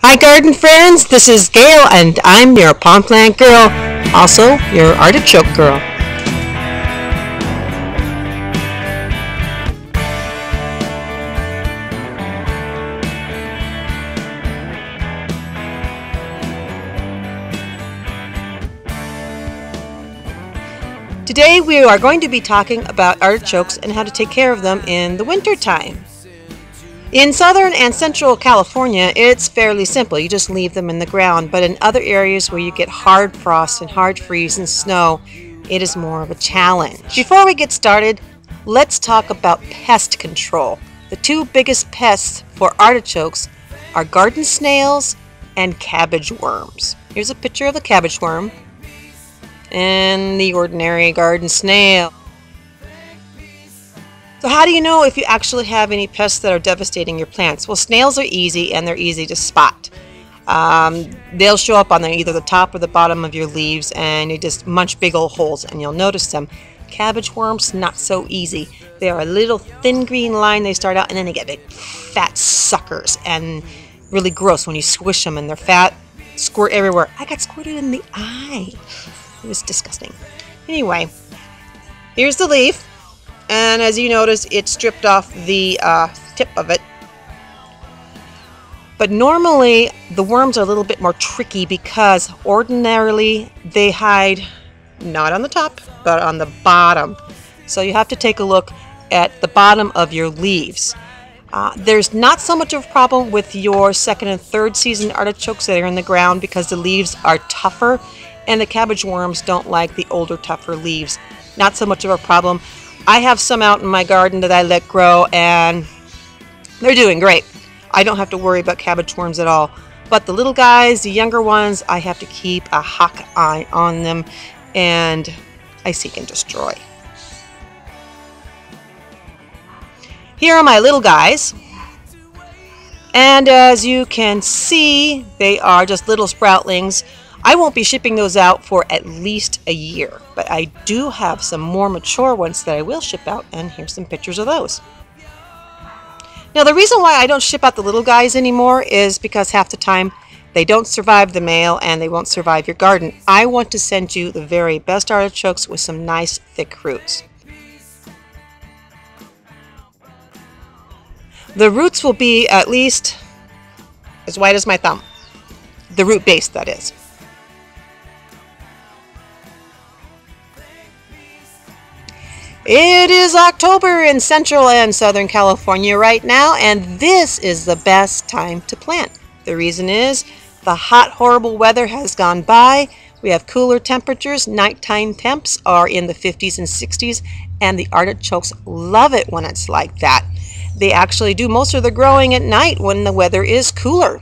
Hi garden friends, this is Gail and I'm your pond plant girl, also your artichoke girl. Today we are going to be talking about artichokes and how to take care of them in the winter time. In southern and central California, it's fairly simple. You just leave them in the ground, but in other areas where you get hard frost and hard freeze and snow, it is more of a challenge. Before we get started, let's talk about pest control. The two biggest pests for artichokes are garden snails and cabbage worms. Here's a picture of the cabbage worm and the ordinary garden snail. So how do you know if you actually have any pests that are devastating your plants? Well, snails are easy and they're easy to spot. They'll show up on either the top or the bottom of your leaves and you just munch big old holes and you'll notice them. Cabbage worms, not so easy. They are a little thin green line. They start out and then they get big fat suckers and really gross when you squish them and they're fat, squirt everywhere. I got squirted in the eye. It was disgusting. Anyway, here's the leaf. And as you notice, it stripped off the tip of it. But normally, the worms are a little bit more tricky because ordinarily they hide not on the top, but on the bottom. So you have to take a look at the bottom of your leaves. There's not so much of a problem with your second and third season artichokes that are in the ground because the leaves are tougher and the cabbage worms don't like the older, tougher leaves. Not so much of a problem. I have some out in my garden that I let grow and they're doing great. I don't have to worry about cabbage worms at all. But the little guys, the younger ones, I have to keep a hawk eye on them and I seek and destroy. Here are my little guys. And as you can see, they are just little sproutlings. I won't be shipping those out for at least a year, but I do have some more mature ones that I will ship out, and here's some pictures of those. Now, the reason why I don't ship out the little guys anymore is because half the time they don't survive the mail and they won't survive your garden. I want to send you the very best artichokes with some nice thick roots. The roots will be at least as wide as my thumb. The root base, that is. It is October in Central and Southern California right now, and this is the best time to plant. The reason is the hot, horrible weather has gone by. We have cooler temperatures. Nighttime temps are in the 50s and 60s, and the artichokes love it when it's like that. They actually do most of their growing at night when the weather is cooler.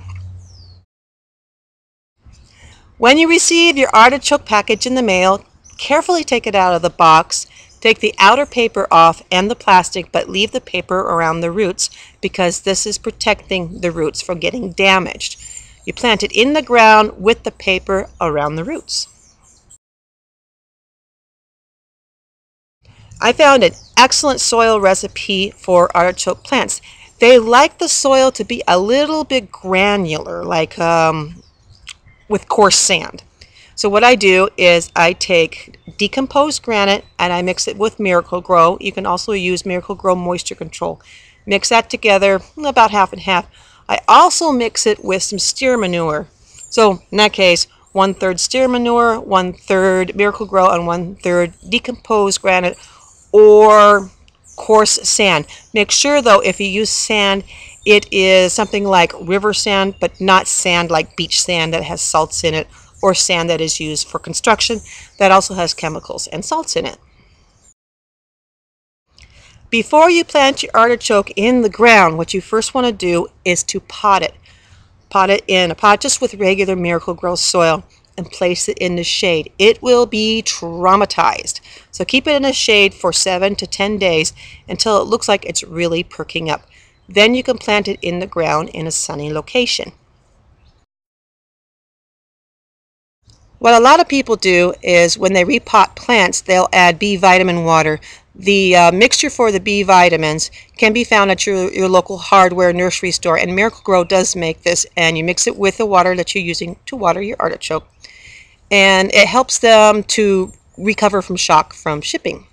When you receive your artichoke package in the mail, carefully take it out of the box. Take the outer paper off and the plastic, but leave the paper around the roots because this is protecting the roots from getting damaged. You plant it in the ground with the paper around the roots. I found an excellent soil recipe for artichoke plants. They like the soil to be a little bit granular, like with coarse sand. So what I do is I take decomposed granite and I mix it with Miracle-Gro. You can also use Miracle-Gro moisture control. Mix that together, about half and half. I also mix it with some steer manure. So in that case, 1/3 steer manure, 1/3 Miracle-Gro, and 1/3 decomposed granite or coarse sand. Make sure though, if you use sand, it is something like river sand, but not sand like beach sand that has salts in it, or sand that is used for construction that also has chemicals and salts in it. Before you plant your artichoke in the ground, what you first want to do is to pot it. Pot it in a pot just with regular Miracle-Gro soil and place it in the shade. It will be traumatized. So keep it in the shade for 7 to 10 days until it looks like it's really perking up. Then you can plant it in the ground in a sunny location. What a lot of people do is when they repot plants, they'll add B vitamin water. The mixture for the B vitamins can be found at your local hardware nursery store, and Miracle Grow does make this, and you mix it with the water that you're using to water your artichoke, and it helps them to recover from shock from shipping.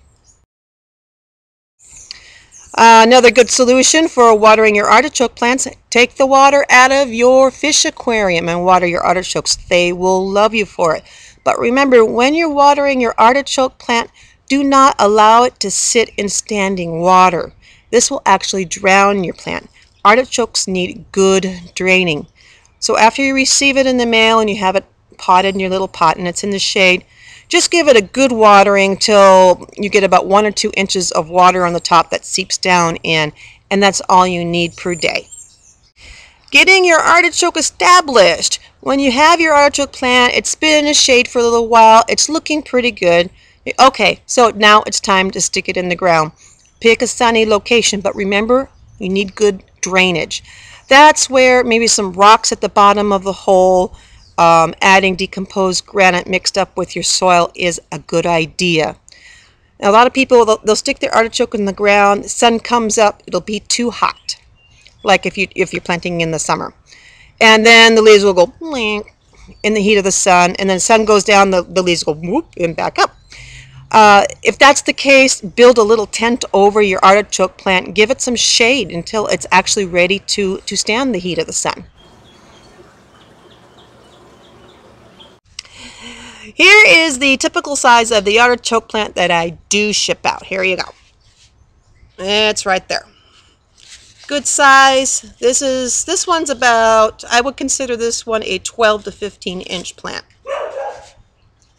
Another good solution for watering your artichoke plants, take the water out of your fish aquarium and water your artichokes. They will love you for it. But remember, when you're watering your artichoke plant, do not allow it to sit in standing water. This will actually drown your plant. Artichokes need good draining. So after you receive it in the mail and you have it potted in your little pot and it's in the shade, just give it a good watering till you get about 1 or 2 inches of water on the top that seeps down in, and that's all you need per day. Getting your artichoke established. When you have your artichoke plant, it's been in the shade for a little while, it's looking pretty good. Okay, so now it's time to stick it in the ground. Pick a sunny location, but remember, you need good drainage. That's where maybe some rocks at the bottom of the hole, adding decomposed granite mixed up with your soil is a good idea. Now, a lot of people, they'll stick their artichoke in the ground, the sun comes up, it'll be too hot, like if you're planting in the summer. And then the leaves will go blink in the heat of the sun, and then the sun goes down, the leaves go whoop and back up. If that's the case, build a little tent over your artichoke plant, give it some shade until it's actually ready to stand the heat of the sun. Here is the typical size of the artichoke plant that I do ship out. Here you go. It's right there. Good size. This one's about, I would consider this one a 12 to 15 inch plant.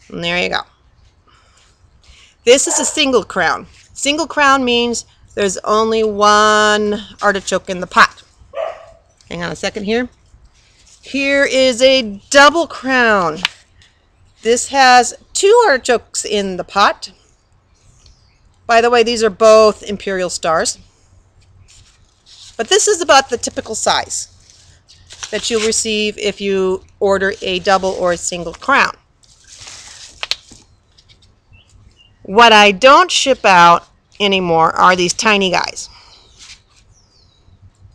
And there you go. This is a single crown. Single crown means there's only one artichoke in the pot. Hang on a second here. Here is a double crown. This has 2 artichokes in the pot. By the way, these are both imperial stars. But this is about the typical size that you'll receive if you order a double or a single crown. What I don't ship out anymore are these tiny guys.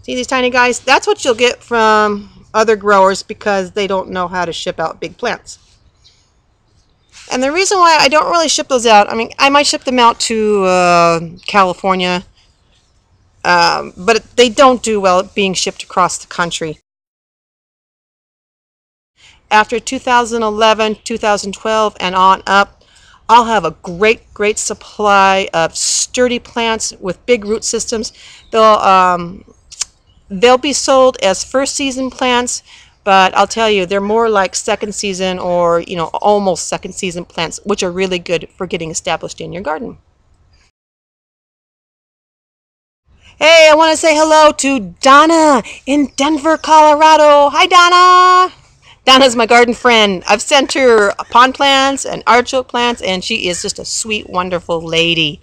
See these tiny guys? That's what you'll get from other growers because they don't know how to ship out big plants. And the reason why I don't really ship those out, I mean, I might ship them out to California, but they don't do well at being shipped across the country. After 2011, 2012, and on up, I'll have a great supply of sturdy plants with big root systems. They'll be sold as first season plants, but I'll tell you, they're more like second season or, almost second season plants, which are really good for getting established in your garden. Hey, I want to say hello to Donna in Denver, Colorado. Hi, Donna. Donna's my garden friend. I've sent her pond plants and artichoke plants, and she is just a sweet, wonderful lady.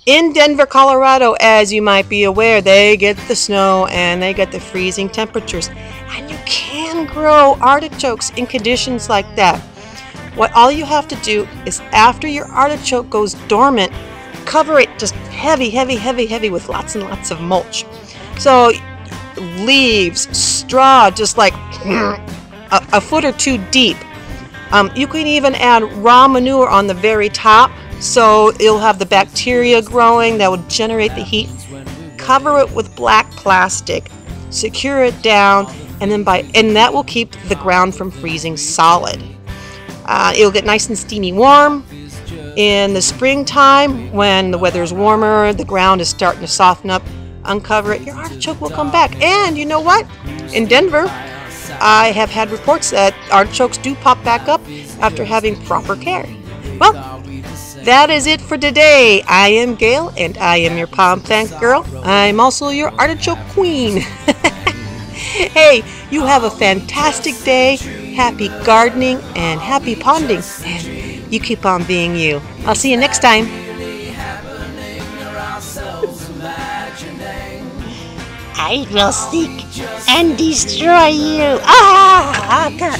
In Denver, Colorado, as you might be aware, they get the snow and they get the freezing temperatures. And you can grow artichokes in conditions like that. All you have to do is after your artichoke goes dormant, cover it just heavy with lots and lots of mulch. So leaves, straw, just like a foot or 2 deep. You can even add raw manure on the very top, so it'll have the bacteria growing that will generate the heat. Cover it with black plastic, secure it down, and that will keep the ground from freezing solid. It'll get nice and steamy warm. In the springtime, when the weather is warmer, the ground is starting to soften up, uncover it, your artichoke will come back. And you know what? In Denver, I have had reports that artichokes do pop back up after having proper care. Well, that is it for today. I am Gail, and I am your pond plant girl. I'm also your artichoke queen. Hey, you have a fantastic day. Happy gardening and happy ponding. And you keep on being you. I'll see you next time. I will seek and destroy you. Ah, God.